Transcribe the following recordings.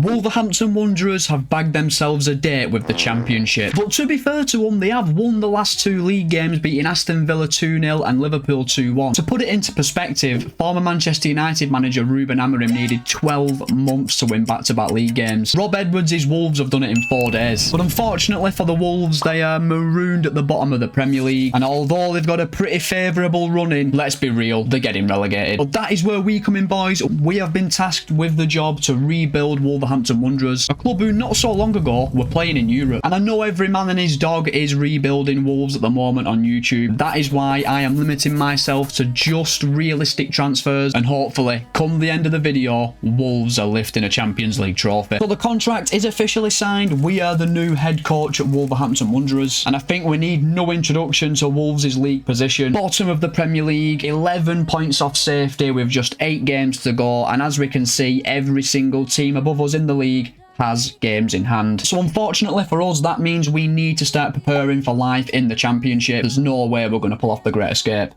Wolverhampton Wanderers have bagged themselves a date with the Championship. But to be fair to them, they have won the last 2 league games, beating Aston Villa 2-0 and Liverpool 2-1. To put it into perspective, former Manchester United manager Ruben Amorim needed 12 months to win back-to-back league games. Rob Edwards' Wolves have done it in 4 days. But unfortunately for the Wolves, they are marooned at the bottom of the Premier League. And although they've got a pretty favourable run in, let's be real, they're getting relegated. But that is where we come in, boys. We have been tasked with the job to rebuild Wolverhampton Wanderers, a club who not so long ago were playing in Europe. And I know every man and his dog is rebuilding Wolves at the moment on YouTube. That is why I am limiting myself to just realistic transfers, and hopefully come the end of the video, Wolves are lifting a Champions League trophy. So the contract is officially signed. We are the new head coach at Wolverhampton Wanderers, and I think we need no introduction to Wolves' league position. Bottom of the Premier League, 11 points off safety with just 8 games to go, and as we can see, every single team above us in the league has games in hand. So unfortunately for us, that means we need to start preparing for life in the Championship. There's no way we're going to pull off the Great Escape.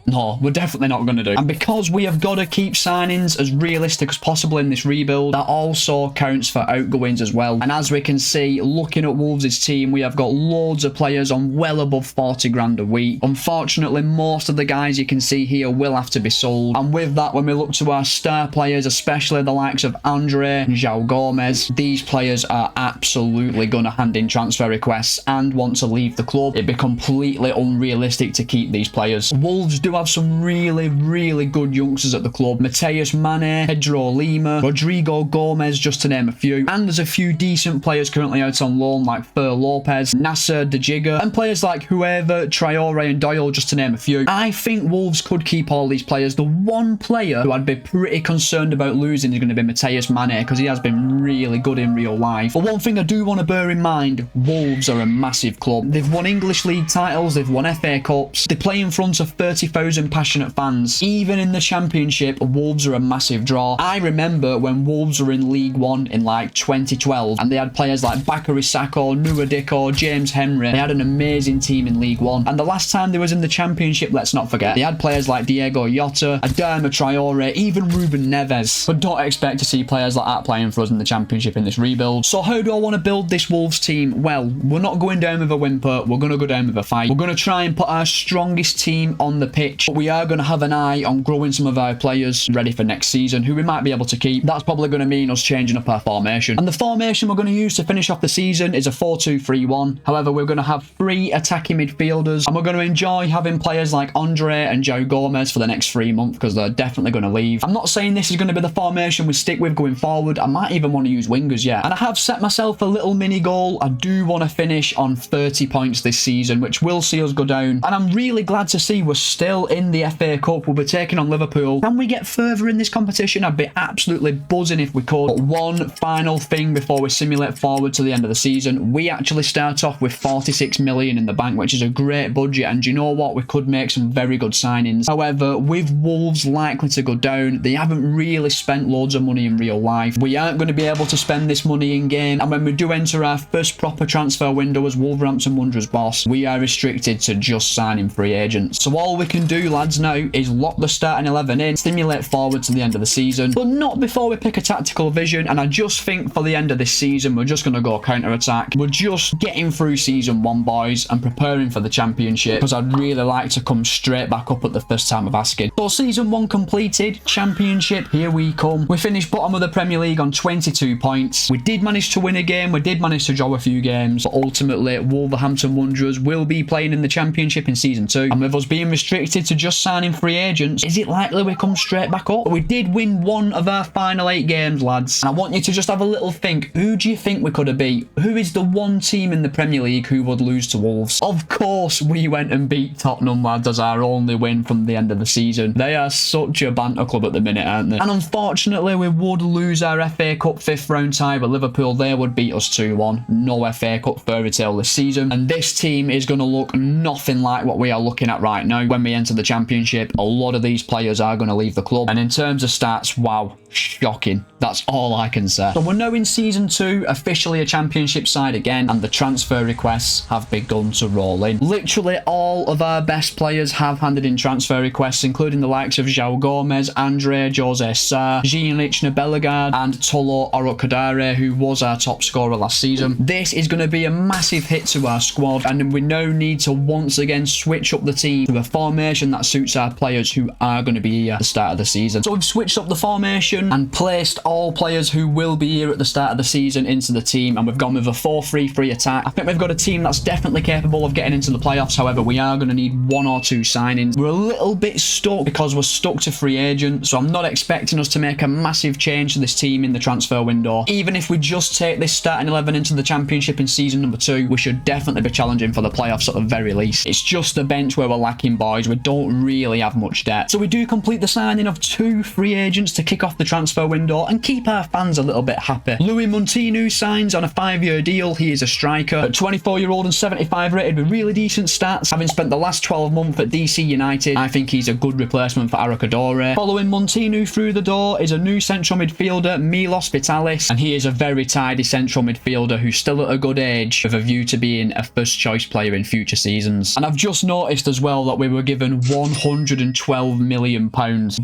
No, we're definitely not going to do. And because we have got to keep signings as realistic as possible in this rebuild, that also counts for outgoings as well. And as we can see, looking at Wolves' team, we have got loads of players on well above 40 grand a week. Unfortunately, most of the guys you can see here will have to be sold. And with that, when we look to our star players, especially the likes of Andre and João Gomez, these players are absolutely going to hand in transfer requests and want to leave the club. It'd be completely unrealistic to keep these players. Wolves do have some really good youngsters at the club. Mateus Mane, Pedro Lima, Rodrigo Gomez, just to name a few. And there's a few decent players currently out on loan like Fer Lopez, Nasser De Giga, and players like Whoever, Traore and Doyle, just to name a few. I think Wolves could keep all these players. The one player who I'd be pretty concerned about losing is going to be Mateus Mane, because he has been really good in real life. But one thing I do want to bear in mind, Wolves are a massive club. They've won English League titles, they've won FA Cups, they play in front of 30,000 passionate fans. Even in the Championship, Wolves are a massive draw. I remember when Wolves were in League One in like 2012, and they had players like Bakary Sakho, Nuadiko, James Henry. They had an amazing team in League One. And the last time they was in the Championship, let's not forget, they had players like Diego Jota, Adama Traore, even Ruben Neves. But don't expect to see players like that playing for us in the Championship in this rebuild. So how do I want to build this Wolves team? Well, we're not going down with a whimper. We're going to go down with a fight. We're going to try and put our strongest team on the pitch. But we are going to have an eye on growing some of our players ready for next season, who we might be able to keep. That's probably going to mean us changing up our formation. And the formation we're going to use to finish off the season is a 4-2-3-1. However, we're going to have 3 attacking midfielders, and we're going to enjoy having players like Andre and João Gomez for the next 3 months, because they're definitely going to leave. I'm not saying this is going to be the formation we stick with going forward. I might even want to use wingers yet. And I have set myself a little mini goal. I do want to finish on 30 points this season, which will see us go down. And I'm really glad to see we're still in the FA Cup. We'll be taking on Liverpool. Can we get further in this competition? I'd be absolutely buzzing if we could. But one final thing before we simulate forward to the end of the season, we actually start off with 46 million in the bank, which is a great budget, and you know what, we could make some very good signings. However, with Wolves likely to go down, they haven't really spent loads of money in real life. We aren't going to be able to spend this money in game, and when we do enter our first proper transfer window as Wolverhampton Wanderers boss, we are restricted to just signing free agents. So all we can do, lads, now is lock the starting 11 in, stimulate forward to the end of the season, but not before we pick a tactical vision. And I just think for the end of this season, we're just going to go counter-attack. We're just getting through season 1, boys, and preparing for the Championship, because I'd really like to come straight back up at the first time of asking. So season 1 completed, Championship, here we come. We finished bottom of the Premier League on 22 points. We did manage to win a game, we did manage to draw a few games, but ultimately Wolverhampton Wanderers will be playing in the Championship in season 2. And with us being restricted to just signing free agents, is it likely we come straight back up? We did win 1 of our final 8 games, lads, and I want you to just have a little think. Who do you think we could have beat? Who is the one team in the Premier League who would lose to Wolves? Of course we went and beat Tottenham, lads, as our only win from the end of the season. They are such a banter club at the minute, aren't they? And unfortunately we would lose our FA Cup 5th round tie with Liverpool. They would beat us 2-1. No FA Cup fairy tale this season, and this team is going to look nothing like what we are looking at right now when we enter the Championship. A lot of these players are going to leave the club, and in terms of stats, wow, shocking. That's all I can say. So we're now in season 2, officially a championship side again, and the transfer requests have begun to roll in. Literally all of our best players have handed in transfer requests, including the likes of João Gomez, Andre, Jose Sarr, Gianlich Bellegarde, and Tolo Arokadare, who was our top scorer last season. This is going to be a massive hit to our squad, and we now need to once again switch up the team to a formation that suits our players who are going to be here at the start of the season. So we've switched up the formation and placed all players who will be here at the start of the season into the team, and we've gone with a 4-3-3 attack. I think we've got a team that's definitely capable of getting into the playoffs. However, we are going to need 1 or 2 signings. We're a little bit stuck because we're stuck to free agents, so I'm not expecting us to make a massive change to this team in the transfer window. Even if we just take this starting 11 into the championship in season number 2, we should definitely be challenging for the playoffs at the very least. It's just the bench where we're lacking, boys. We don't really have much depth. So we do complete the signing of 2 free agents to kick off the transfer window and keep our fans a little bit happy. Louis Montinu signs on a 5-year deal. He is a striker, a 24-year-old and 75 rated with really decent stats. Having spent the last 12 months at DC United, I think he's a good replacement for Arokadore. Following Montinu through the door is a new central midfielder, Milos Vitalis, and he is a very tidy central midfielder who's still at a good age with a view to being a first choice player in future seasons. And I've just noticed as well that we were given £112 million.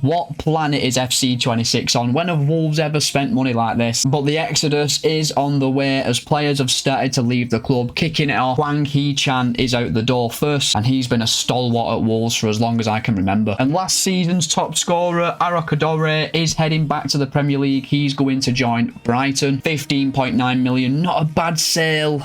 What planet is FC26 on? When have Wolves ever spent money like this? But the exodus is on the way as players have started to leave the club. Kicking it off, Hwang Hee-chan is out the door first, and he's been a stalwart at Wolves for as long as I can remember. And last season's top scorer, Arokadore, is heading back to the Premier League. He's going to join Brighton. 15.9 million, not a bad sale.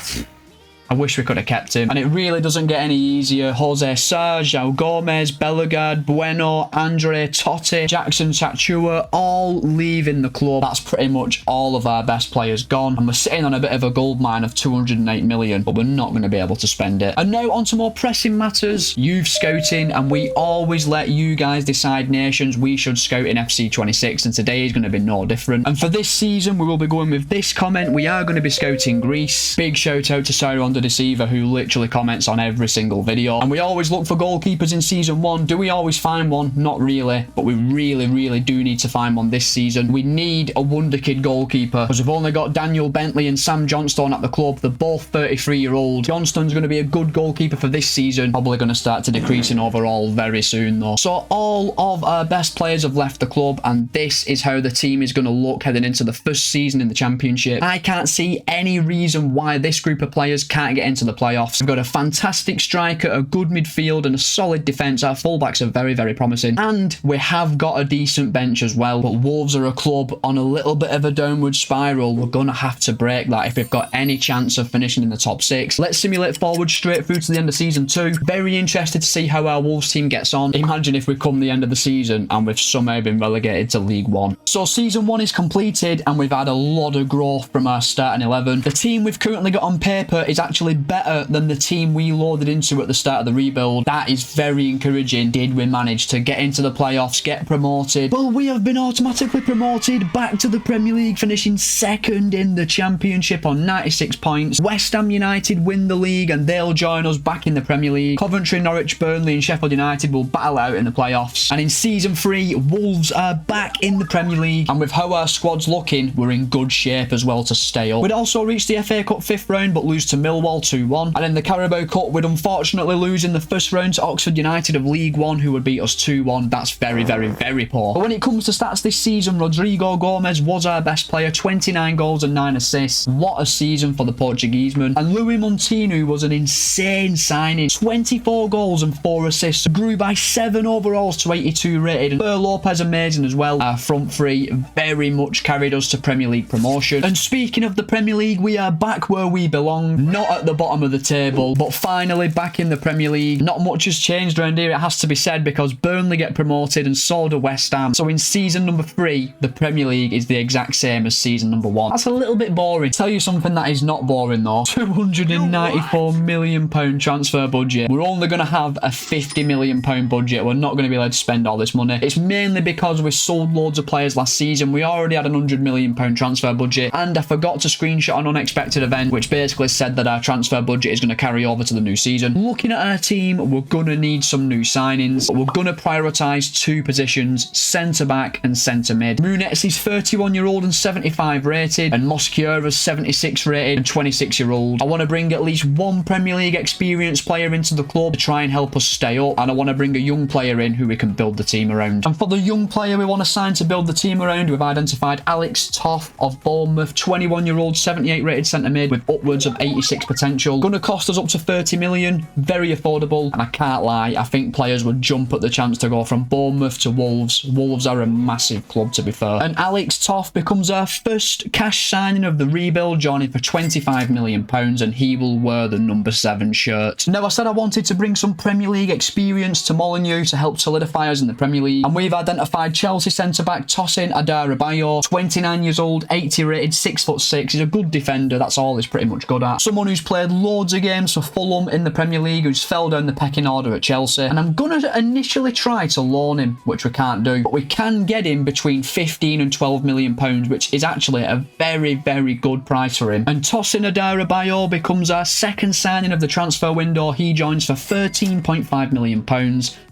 I wish we could have kept him. And it really doesn't get any easier. Jose Sarr, João Gomez, Bellegarde, Bueno, Andre, Totti, Jackson Chachua, all leaving the club. That's pretty much all of our best players gone. And we're sitting on a bit of a gold mine of 208 million, but we're not going to be able to spend it. And now on to more pressing matters. Youth scouting, and we always let you guys decide nations we should scout in FC26, and today is going to be no different. And for this season, we will be going with this comment. We are going to be scouting Greece. Big shout out to Sauron the Deceiver, who literally comments on every single video. And we always look for goalkeepers in season 1. Do we always find one? Not really, but we really do need to find one this season. We need a wonder kid goalkeeper because we've only got Daniel Bentley and Sam Johnstone at the club. They're both 33-year-old. Johnstone's going to be a good goalkeeper for this season. Probably going to start to decrease in overall very soon though. So all of our best players have left the club, and this is how the team is going to look heading into the first season in the championship. I can't see any reason why this group of players can't get into the playoffs. We've got a fantastic striker, a good midfield, and a solid defence. Our fullbacks are very promising, and we have got a decent bench as well. But Wolves are a club on a little bit of a downward spiral. We're gonna have to break that if we've got any chance of finishing in the top 6. Let's simulate forward straight through to the end of season 2. Very interested to see how our Wolves team gets on. Imagine if we come the end of the season and we've somehow been relegated to League 1. So season 1 is completed, and we've had a lot of growth from our starting 11. The team we've currently got on paper is actually better than the team we loaded into at the start of the rebuild. That is very encouraging. Did we manage to get into the playoffs, get promoted? Well, we have been automatically promoted back to the Premier League, finishing 2nd in the Championship on 96 points. West Ham United win the league and they'll join us back in the Premier League. Coventry, Norwich, Burnley and Sheffield United will battle out in the playoffs. And in season 3, Wolves are back in the Premier League, and with how our squad's looking, we're in good shape as well to stay up. We'd also reached the FA Cup 5th round but lose to Millwall 2-1. And in the Carabao Cup, we'd unfortunately lose in the first round to Oxford United of League 1, who would beat us 2-1. That's very poor. But when it comes to stats this season, Rodrigo Gomez was our best player, 29 goals and 9 assists. What a season for the Portugueseman. And Louis Montinu was an insane signing. 24 goals and 4 assists. Grew by 7 overalls to 82 rated. And Fer Lopez amazing as well. Our front three very much carried us to Premier League promotion. And speaking of the Premier League, we are back where we belong. Not at the bottom of the table, but finally back in the Premier League. Not much has changed around here, it has to be said, because Burnley get promoted and so do West Ham. So in season number 3, the Premier League is the exact same as season number 1. That's a little bit boring. Tell you something that is not boring though. £294 million transfer budget. We're only going to have a £50 million budget. We're not going to be able to spend all this money. It's mainly because we sold loads of players last season. We already had an £100 million transfer budget, and I forgot to screenshot an unexpected event which basically said that our transfer budget is going to carry over to the new season. Looking at our team, we're going to need some new signings. We're going to prioritise two positions, centre-back and centre-mid. Muniz is 31-year-old and 75 rated, and Mosquera's 76 rated and 26-year-old. I want to bring at least one Premier League experienced player into the club to try and help us stay up, and I want to bring a young player in who we can build the team around. And for the young player we want to sign to build the team around, we've identified Alex Toff of Bournemouth, 21-year-old, 78 rated centre-mid with upwards of 86 potential. Going to cost us up to 30 million, very affordable, and I can't lie, I think players would jump at the chance to go from Bournemouth to Wolves. Wolves are a massive club, to be fair. And Alex Toff becomes our first cash signing of the rebuild, joining for £25 million, and he will wear the number 7 shirt. Now, I said I wanted to bring some Premier League experience to Molineux to help solidify us in the Premier League, and we've identified Chelsea centre-back Tosin Adarabioyo, 29 years old, 80 rated, 6'6". He's a good defender, that's all he's pretty much good at. Someone who's played loads of games for Fulham in the Premier League, who's fell down the pecking order at Chelsea, and I'm going to initially try to loan him, which we can't do, but we can get him between 15 and 12 million pounds, which is actually a very, very good price for him. And Tosin Adarabioyo becomes our second signing of the transfer window. He joins for £13.5 million,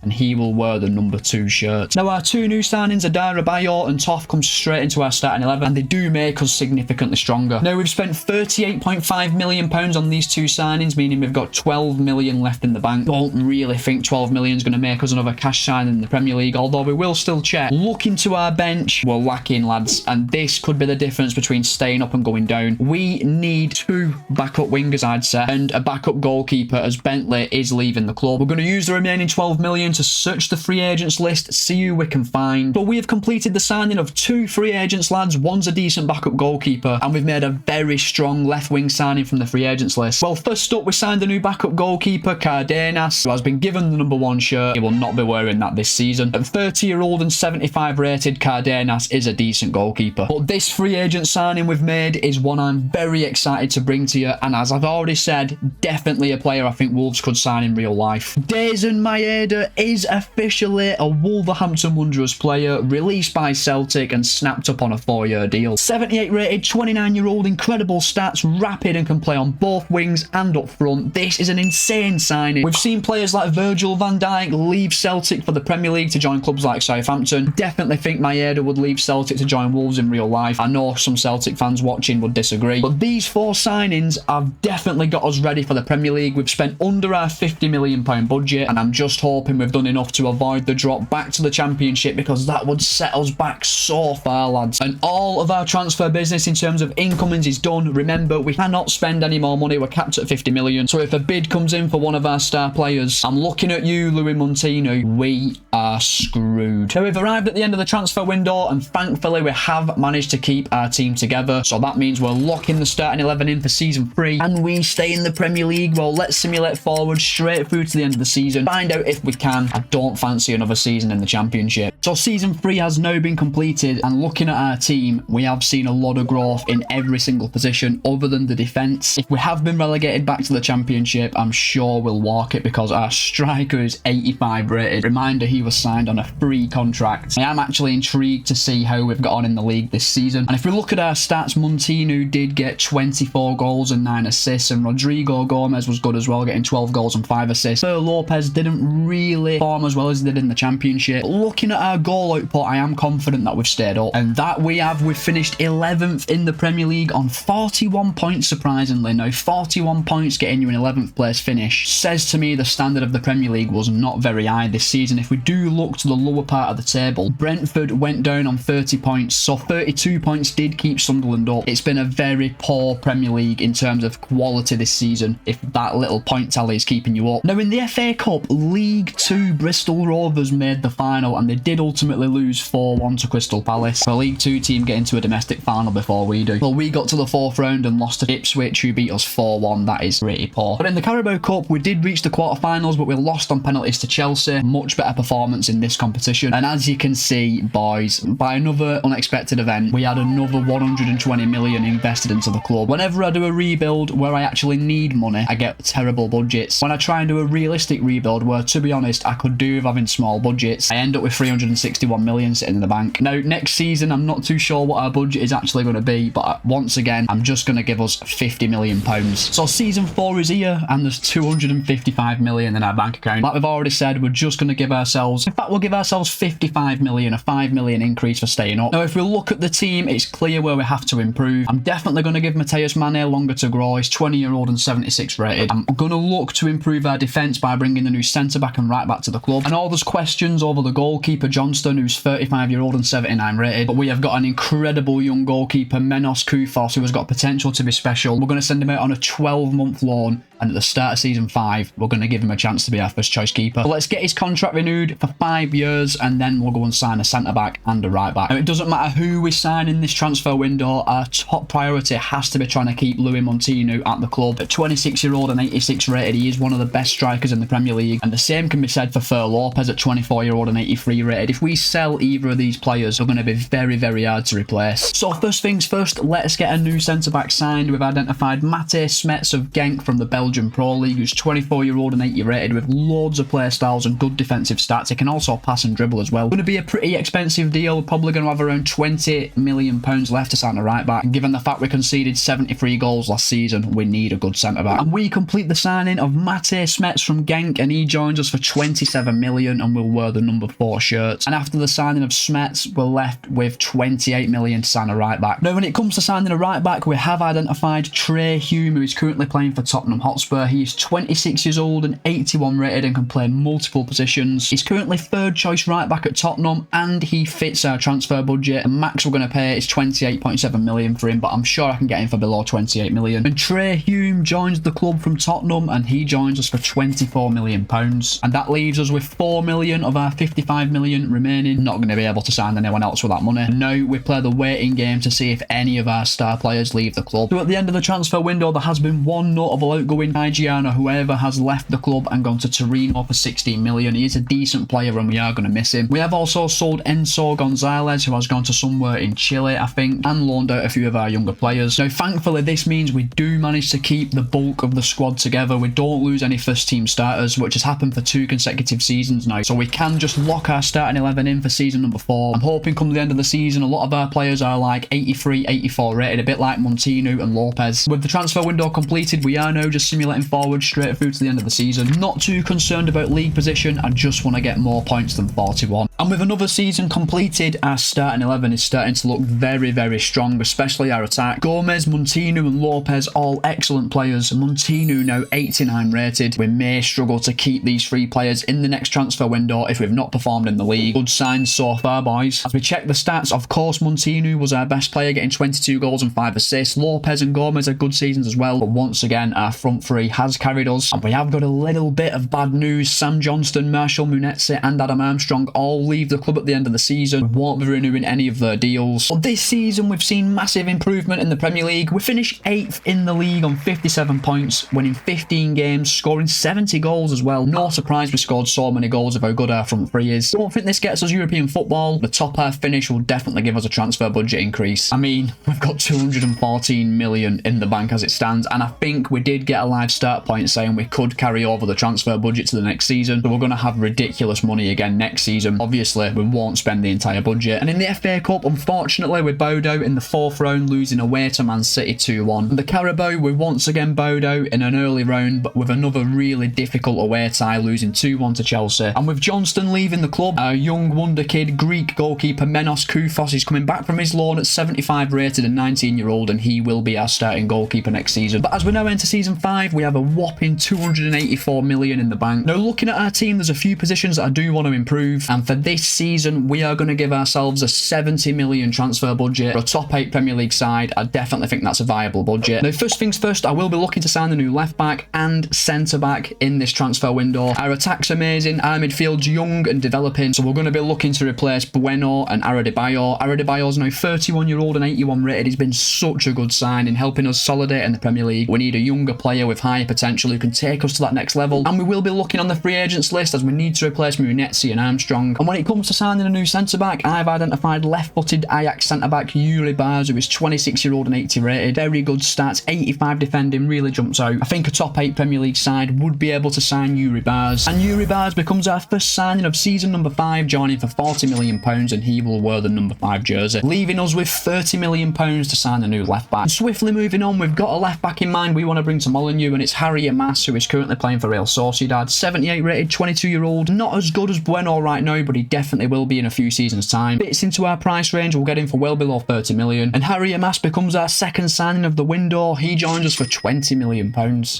and he will wear the number 2 shirt. Now, our two new signings, Adarabioyo and Toff, come straight into our starting 11, and they do make us significantly stronger. Now, we've spent £38.5 million on these two signings, meaning we've got 12 million left in the bank. Don't really think 12 million is going to make us another cash signing in the Premier League, although we will still check. Looking to our bench, we're lacking, lads, and this could be the difference between staying up and going down. We need 2 backup wingers, I'd say, and a backup goalkeeper, as Bentley is leaving the club. We're going to use the remaining 12 million to search the free agents list, see who we can find. But we have completed the signing of 2 free agents, lads. One's a decent backup goalkeeper, and we've made a very strong left wing signing from the free agents list. Well, first up, we signed a new backup goalkeeper, Cardenas, who has been given the number 1 shirt. He will not be wearing that this season. At 30-year-old and 75 rated, Cardenas is a decent goalkeeper. But this free agent signing we've made is one I'm very excited to bring to you, and as I've already said, definitely a player I think Wolves could sign in real life. Dazen Maeda is officially a Wolverhampton Wanderers player, released by Celtic and snapped up on a 4-year deal. 78 rated, 29-year-old, incredible stats, rapid, and can play on both wings and up front. This is an insane signing. We've seen players like Virgil van Dijk leave Celtic for the Premier League to join clubs like Southampton. Definitely think Maeda would leave Celtic to join Wolves in real life. I know some Celtic fans watching would disagree, but these 4 signings have definitely got us ready for the Premier League. We've spent under our £50 million budget, and I'm just hoping we've done enough to avoid the drop back to the Championship, because that would set us back so far, lads. And all of our transfer business in terms of incomings is done. Remember, we cannot spend any more money. We're capped at 50 million. So if a bid comes in for one of our star players, I'm looking at you, Louis Montino. We are screwed. Now, we've arrived at the end of the transfer window, and thankfully we have managed to keep our team together. So that means we're locking the starting 11 in for season 3, and we stay in the Premier League. Well, let's simulate forward straight through to the end of the season, find out if we can. I don't fancy another season in the Championship. So season 3 has now been completed, and looking at our team, we have seen a lot of growth in every single position other than the defence. If we have been relegated back to the Championship, I'm sure we'll walk it, because our striker is 85 rated. Reminder, he was signed on a free contract. I am actually intrigued to see how we've got on in the league this season. And if we look at our stats, Montino did get 24 goals and 9 assists, and Rodrigo Gomez was good as well, getting 12 goals and 5 assists. Fer Lopez didn't really perform as well as he did in the Championship. But looking at our goal output, I am confident that we've stayed up, and that we've finished 11th in the Premier League on 41 points, surprisingly. Now, 41 points getting you an 11th place finish says to me the standard of the Premier League was not very high this season. If we do look to the lower part of the table, Brentford went down on 30 points, so 32 points did keep Sunderland up. It's been a very poor Premier League in terms of quality this season, if that little point tally is keeping you up. Now, in the FA Cup, League 2, Bristol Rovers made the final, and they did ultimately lose 4-1 to Crystal Palace. The League 2 team get into a domestic final before we do. Well, we got to the 4th round and lost to Ipswich, who beat us 4-1. That is pretty poor. But in the Carabao Cup, we did reach the quarterfinals, but we lost on penalties to Chelsea. Much better performance in this competition. And as you can see, boys, by another unexpected event, we had another 120 million invested into the club. Whenever I do a rebuild where I actually need money, I get terrible budgets. When I try and do a realistic rebuild where, to be honest, I could do with having small budgets. I end up with 361 million sitting in the bank. Now, next season, I'm not too sure what our budget is actually going to be, but once again, I'm just going to give us 50 million pounds. So season 4 is here, and there's 255 million in our bank account. Like we've already said, we're just going to give ourselves, in fact, we'll give ourselves 55 million, a 5 million increase for staying up. Now, if we look at the team, it's clear where we have to improve. I'm definitely going to give Mateus Mane longer to grow. He's 20-year-old and 76 rated. I'm going to look to improve our defence by bringing the new centre-back and right-back to the club. And all those questions over the goalkeeper Johnston, who's 35-year-old and 79 rated. But we have got an incredible young goalkeeper, Menos Koufos, who has got potential to be special. We're going to send him out on a 12-month loan, and at the start of season 5, we're going to give him a chance to be our first choice keeper. So let's get his contract renewed for 5 years, and then we'll go and sign a centre-back and a right-back. Now, it doesn't matter who we sign in this transfer window, our top priority has to be trying to keep Louis Montino at the club. At 26-year-old and 86 rated, he is one of the best strikers in the Premier League, and the same can be said for Fer Lopez at 24-year-old and 83 rated. If we sell either of these players, they're going to be very, very hard to replace. So first things first, let's get a new centre-back signed. We've identified Mate Smets of Genk from the Belgian Pro League, who's 24-year-old and 80 rated with loads of play styles and good defensive stats. He can also pass and dribble as well. Going to be a pretty expensive deal. We're probably going to have around 20 million pounds left to sign a right back. And given the fact we conceded 73 goals last season, we need a good centre back. And we complete the signing of Mate Smets from Genk, and he joins us for 27 million and will wear the number 4 shirt. And after the signing of Smets, we're left with 28 million to sign a right back. Now, when it comes to signing a right back, we have identified Trey Hume, who is currently playing for Tottenham Hotspur. He is 26 years old and 81 rated and can play multiple positions. He's currently 3rd choice right back at Tottenham, and he fits our transfer budget. The max we're going to pay is 28.7 million for him, but I'm sure I can get him for below 28 million. And Trey Hume joins the club from Tottenham, and he joins us for 24 million pounds. And that leaves us with 4 million of our 55 million remaining. Not going to be able to sign anyone else with that money. Now we play the waiting game to see if any of our star players leave the club. So at the end of the transfer window, there has been one notable outgoing, Nigeriano, whoever has left the club and gone to Torino for 16 million. He is a decent player and we are going to miss him. We have also sold Enzo Gonzalez, who has gone to somewhere in Chile, I think, and loaned out a few of our younger players. Now, thankfully, this means we do manage to keep the bulk of the squad together. We don't lose any first team starters, which has happened for 2 consecutive seasons now. So we can just lock our starting 11 in for season number 4. I'm hoping come the end of the season, a lot of our players are like 83, 84 rated, a bit like Montino and Lopez. With the transfer window completed, we are now just simulating forward straight through to the end of the season. Not too concerned about league position, I just want to get more points than 41. And with another season completed, our starting 11 is starting to look very, very strong, especially our attack. Gomez, Montino and Lopez, all excellent players. Montino now 89 rated. We may struggle to keep these 3 players in the next transfer window if we've not performed in the league. Good signs so far, boys. As we check the stats, of course, Montino was our best player, getting 22 goals and 5 assists. Lopez and Gomez had good seasons as well, but once again, our front 3 has carried us. And we have got a little bit of bad news. Sam Johnston, Marshall Munetze and Adam Armstrong all leave the club at the end of the season. We won't be renewing any of their deals. But this season, we've seen massive improvement in the Premier League. We finished 8th in the league on 57 points, winning 15 games, scoring 70 goals as well. No surprise we scored so many goals of how good our front 3 is. Don't think this gets us European football. The top half finish will definitely give us a transfer budget increase. I mean, we've got 214 million in the bank as it stands, and I think we did get a live start point saying we could carry over the transfer budget to the next season, so we're going to have ridiculous money again next season. Obviously, we won't spend the entire budget. And in the FA Cup, unfortunately, we bowed out in the 4th round, losing away to Man City 2-1. The Carabao, we once again bowed out in an early round, but with another really difficult away tie, losing 2-1 to Chelsea. And with Johnston leaving the club, our young wonder kid, Greek goalkeeper Menos Koufos, is coming back from his loan at 75 rated and 19-year-old, and he will be our starting goalkeeper next season. But as we now enter season 5, we have a whopping 284 million in the bank. Now, looking at our team, there's a few positions that I do want to improve, and for this season, we are going to give ourselves a 70 million transfer budget. For a top 8 Premier League side, I definitely think that's a viable budget. Now, first things first, I will be looking to sign a new left back and centre back in this transfer window. Our attack's amazing, our midfield's young and developing, so we're going to be looking to replace Bueno and Adebayor. Adebayor's now 31-year-old and 81 rated. He's been such a good sign in helping us solidate in the Premier League. We need a younger player with higher potential who can take us to that next level, and we will be looking on the free agents list as we need to replace Munetze and Armstrong. And when it comes to signing a new centre-back, I've identified left-footed Ajax centre-back Yuri Bars, who is 26-year-old and 80 rated. Very good stats, 85 defending, really jumps out. I think a top 8 Premier League side would be able to sign Yuri Bars. And Yuri Bars becomes our first signing of season number 5, joining for £40 million, and he will wear the number 5 jersey, leaving us with £30 million to sign a new left back. And swiftly moving on, we've got a left back in mind we want to bring to Molineux, and it's Harry Amas, who is currently playing for Real Sociedad. 78 rated, 22-year-old, not as good as Bueno right now, but he definitely will be in a few seasons' time. Fits into our price range, we'll get him for well below 30 million. And Harry Amas becomes our second signing of the window. He joins us for £20 million.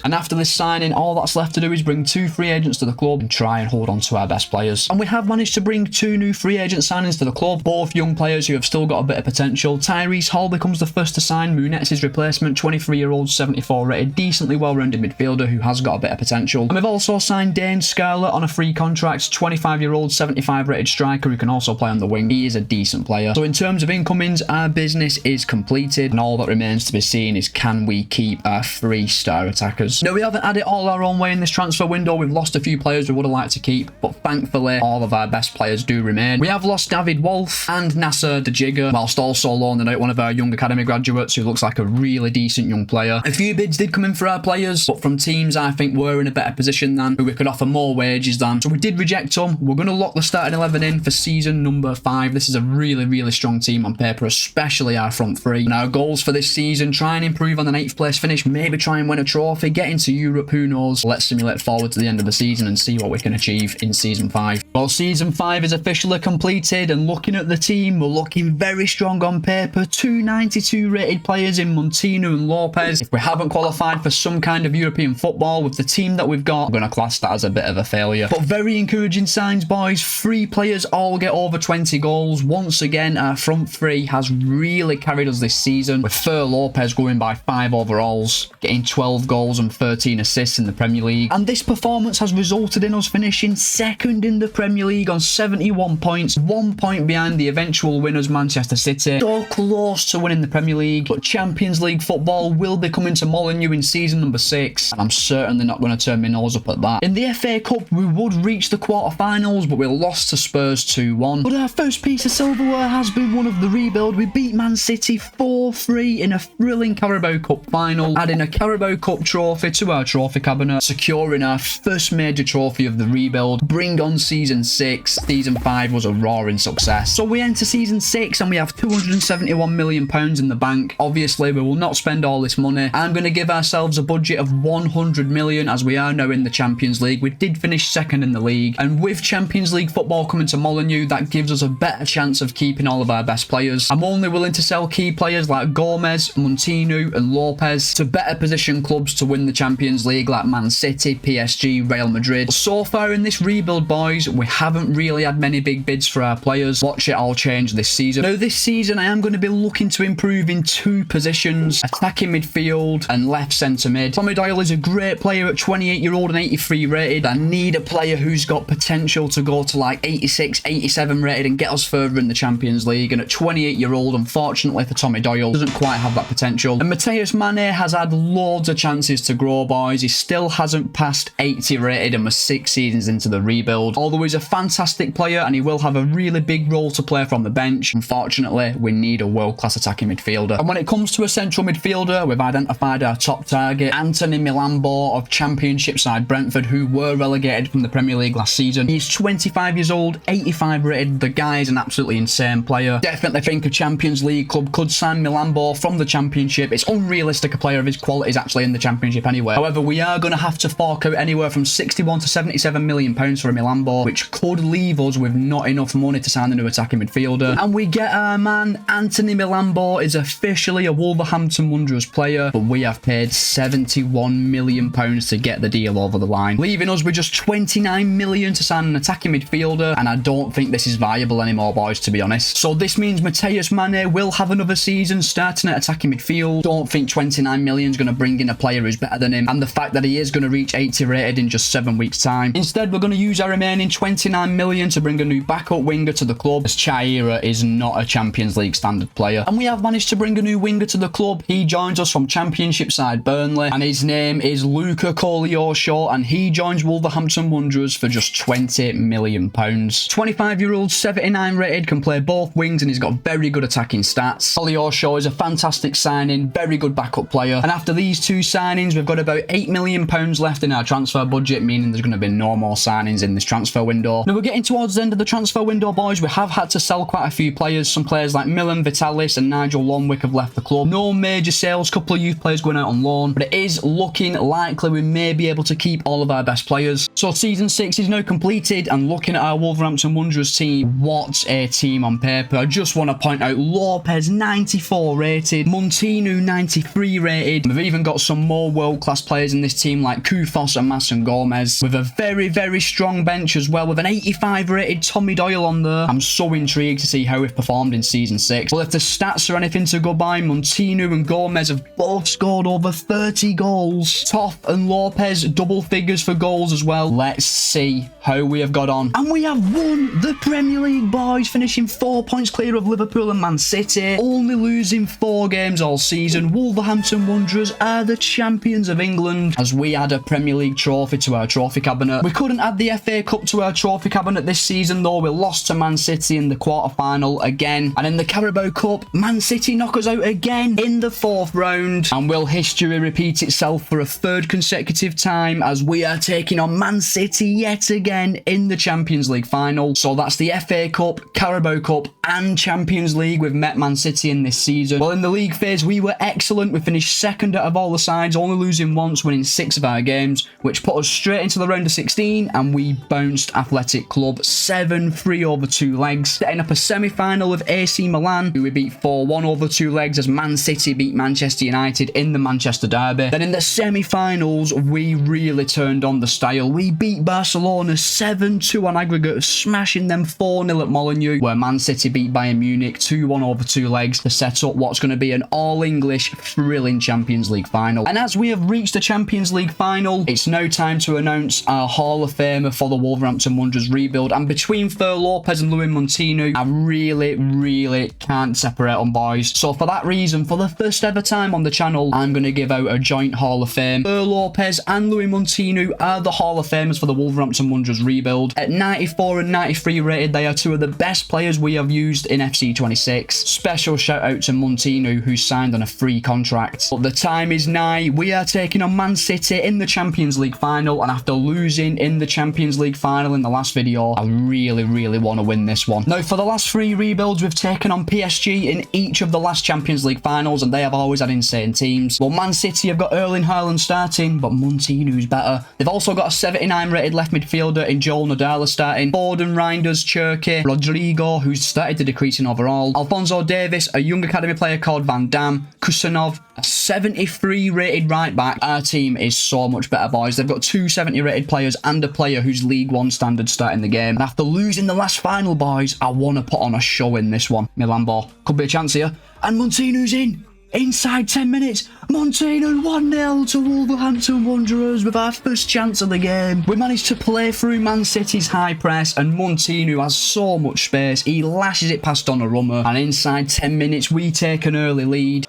And after this signing, all that's left to do is bring 2 free agents to the club and try and hold on to our best players. And we have managed to bring 2 new free agent signings to the club, both young players who have still got a bit of potential. Tyrese Hall becomes the first to sign, Munitz's replacement, 23-year-old, 74 rated, decently well-rounded midfielder who has got a bit of potential. And we've also signed Dane Scarlett on a free contract, 25-year-old, 75 rated striker who can also play on the wing. He is a decent player. So in terms of incomings, our business is completed, and all that remains to be seen is can we keep our 3-star attackers. Now, we haven't had it all our own way in this transfer window. We've lost a few players we would have liked to keep, but thankfully all of our best players do remain. We have lost David Wolf and Nasser De Jigger, whilst also loaning out one of our young academy graduates who looks like a really decent young player. A few bids did come in for our players, but from teams I think were in a better position than, who we could offer more wages than, so we did reject them. We're going to lock the starting 11 in for season number 5. This is a really strong team on paper, especially our front 3. And our goals for this season: try and improve on an 8th place finish, maybe try and win a trophy, get into Europe, who knows. Let's simulate forward to the end of the season and see what we can achieve in season 5. Well, season 5 is officially completed, and looking at the team, we're looking very strong on paper. 2 92 rated players in Montino and Lopez. If we haven't qualified for some kind of European football with the team that we've got, I'm going to class that as a bit of a failure. But very encouraging signs, boys. 3 players all get over 20 goals. Once again, our front 3 has really carried us this season, with Fer Lopez going by 5 overalls, getting 12 goals and 13 assists in the Premier League. And this performance has resulted in us finishing 2nd in the Premier League on 71 points, 1 point behind the eventual winners Manchester City. So close to winning the Premier League, but Champions League football will be coming to Molineux in season number 6, and I'm certainly not going to turn my nose up at that. In the FA Cup, we would reach the quarter-finals, but we lost to Spurs 2-1. But our first piece of silverware has been one of the rebuild. We beat Man City 4-3 in a thrilling Carabao Cup final, adding a Carabao Cup trophy to our trophy cabinet, securing our first major trophy of the rebuild. Bring on season 6. Season 5 was a roaring success. So we enter season 6 and we have £271 million in the bank. Obviously, we will not spend all this money. I'm going to give ourselves a budget of 100 million as we are now in the Champions League. We did finish 2nd in the league, and with Champions League football coming to Molineux, that gives us a better chance of keeping all of our best players. I'm only willing to sell key players like Gomez, Montino and Lopez to better position clubs to win the Champions League like Man City, PSG, Real Madrid. So far in this rebuild, boys, we haven't really had many big bids for our players. Watch it all change this season. Now, this season I am going to be looking to improve in 2 positions: attacking midfield and left centre mid. Tommy Doyle is a great player at 28-year-old and 83 rated. I need a player who's got potential to go to like 86, 87 rated and get us further in the Champions League, and at 28-year-old, unfortunately for Tommy Doyle, doesn't quite have that potential. And Mateus Mane has had loads of chances to grow, boys. He still hasn't passed 80 rated and we're 6 seasons into the rebuild. Although he's a fantastic player and he will have a really big role to play from the bench, unfortunately we need a world-class attacking midfielder. And when it comes to a central midfielder, we've identified our top target, Anthony Milambo of Championship side Brentford, who were relegated from the Premier League last season. He's 25 years old, 85 rated. The guy is an absolutely insane player. Definitely think a Champions League club could sign Milambo from the Championship. It's unrealistic a player of his quality is actually in the Championship anyway. However, we are going to have to fork out anywhere from 61 to 77 million pounds for a Milambo, which could leave us with not enough money to sign a new attacking midfielder. And we get our man Anthony Milambo is officially a Wolverhampton Wanderers player, but we have paid 71 million pounds to get the deal over the line, leaving us with just 29 million to sign an attacking midfielder, and I don't think this is viable anymore, boys, to be honest. So this means Mateus Mane will have another season starting at attacking midfield. Don't think 29 million is going to bring in a player who's better than him, and the fact that he is going to reach 80 rated in just 7 weeks time. Instead, we're going to use our remaining 29 million to bring a new backup winger to the club, as Chaira is not a Champions League standard player. And we have managed to bring a new winger to the club. He joins us from Championship side Burnley, and his name is Luca Koleosho, and he joins Wolverhampton Wanderers for just 20 million pounds. 25-year-old, 79 rated, can play both wings, and he's got very good attacking stats. Koleosho is a fantastic signing, very good backup player, and after these 2 signings, we've got about 8 million pounds left in our transfer budget, meaning there's going to have been no more signings in this transfer window. Now we're getting towards the end of the transfer window, boys. We have had to sell quite a few players. Some players like Milan, Vitalis and Nigel Lonwick have left the club. No major sales, couple of youth players going out on loan, but it is looking likely we may be able to keep all of our best players. So season 6 is now completed, and looking at our Wolverhampton Wanderers team, what a team on paper. I just want to point out Lopez 94 rated, Montinu 93 rated. We've even got some more world-class players in this team like Kufos and Masson Gomez, with a very strong bench as well, with an 85 rated Tommy Doyle on there. I'm so intrigued to see how we've performed in season 6. Well, if the stats are anything to go by, Montinu and Gomez have both scored over 30 goals. Toff and Lopez double figures for goals as well. Let's see how we have got on. And we have won the Premier League, boys, finishing 4 points clear of Liverpool and Man City, only losing 4 games all season. Wolverhampton Wanderers are the champions of England, as we add a Premier League trophy to our trophy cabinet. We couldn't add the FA Cup to our trophy cabinet this season though. We lost to Man City in the quarter-final again, and in the Carabao Cup, Man City knock us out again in the 4th round. And will history repeat itself for a 3rd consecutive time, as we are taking on Man City yet again in the Champions League final? So that's the FA Cup, Carabao Cup and Champions League. We've met Man City in this season. Well, in the league phase we were excellent. We finished 2nd out of all the sides, only losing once, winning 6 of our games, which put us straight into the round of 16, and we bounced Athletic Club 7-3 over 2 legs, setting up a semi-final with AC Milan, who we beat 4-1 over 2 legs, as Man City beat Manchester United in the Manchester derby. Then in the semi-finals we really turned on the style. We beat Barcelona 7-2 on aggregate, smashing them 4-0 at Molineux, where Man City beat Bayern Munich 2-1 over 2 legs to set up what's going to be an all-English thrilling Champions League final. And as we have reached the Champions League final, it's now time to announce our Hall of Famer for the Wolverhampton Wanderers rebuild. And between Fer Lopez and Louis Montinu, I really can't separate them, boys. So for that reason, for the first ever time on the channel, I'm going to give out a joint Hall of Fame. Fer Lopez and Louis Montinu are the Hall of Famers for the Wolverhampton Wanderers rebuild. At 94 and 93 rated, they are 2 of the best players we have used in FC26. Special shout out to Montinu, who signed on a free contract. But the time is nigh. We are taking on Man City in the Champions League final, and after losing in the Champions League final in the last video, I really want to win this one. Now, for the last 3 rebuilds, we've taken on PSG in each of the last Champions League finals, and they have always had insane teams. Well, Man City have got Erling Haaland starting, but Montinu's better. They've also got a 79 rated left midfielder in Joel Nadala starting, Foden, Reinders, Cherky, Rodrigo, who's started to decrease in overall, Alphonso Davies, a young academy player called Van Dam, Kusanov, a 73 rated right back. Our team is so much better, boys. They've got 2 70 rated players and a player who's League 1 standard starting the game. And after losing the last final, boys, I want to put on a show in this one. Milambo, could be a chance here. And Montinu's in. Inside 10 minutes, Montinu 1-0 to Wolverhampton Wanderers with our first chance of the game. We managed to play through Man City's high press, and Montinu has so much space. He lashes it past Donnarumma, and inside 10 minutes we take an early lead.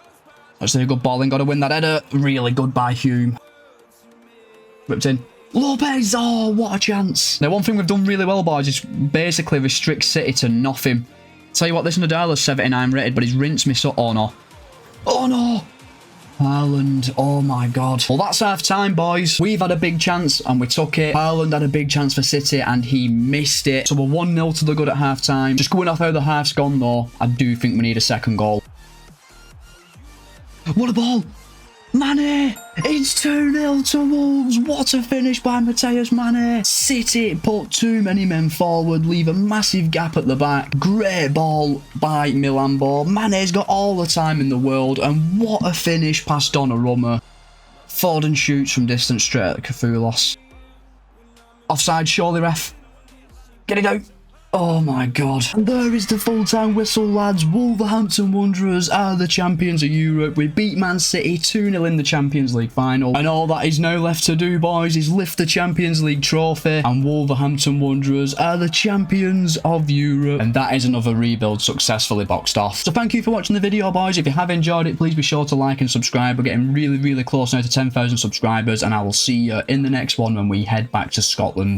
That's a good ball and got to win that header. Really good by Hume. Whipped in. Lopez! Oh, what a chance. Now, one thing we've done really well, boys, is basically restrict City to nothing. Tell you what, this Nadala's 79 rated, but he's rinsed me so... Oh, no. Oh, no. Haaland. Oh, my God. Well, that's half time, boys. We've had a big chance, and we took it. Haaland had a big chance for City, and he missed it. So we're 1-0 to the good at half time. Just going off how the half's gone, though, I do think we need a second goal. What a ball! Mane! It's 2-0 to Wolves. What a finish by Mateus Mane. City put too many men forward, leave a massive gap at the back. Great ball by Milambo. Mane's got all the time in the world, and what a finish past Donnarumma. Foden shoots from distance straight at Kafoulos. Offside, surely, ref. Get it out. Oh my God. And there is the full-time whistle, lads. Wolverhampton Wanderers are the champions of Europe. We beat Man City 2-0 in the Champions League final. And all that is now left to do, boys, is lift the Champions League trophy. And Wolverhampton Wanderers are the champions of Europe. And that is another rebuild successfully boxed off. So thank you for watching the video, boys. If you have enjoyed it, please be sure to like and subscribe. We're getting really close now to 10,000 subscribers. And I will see you in the next one when we head back to Scotland.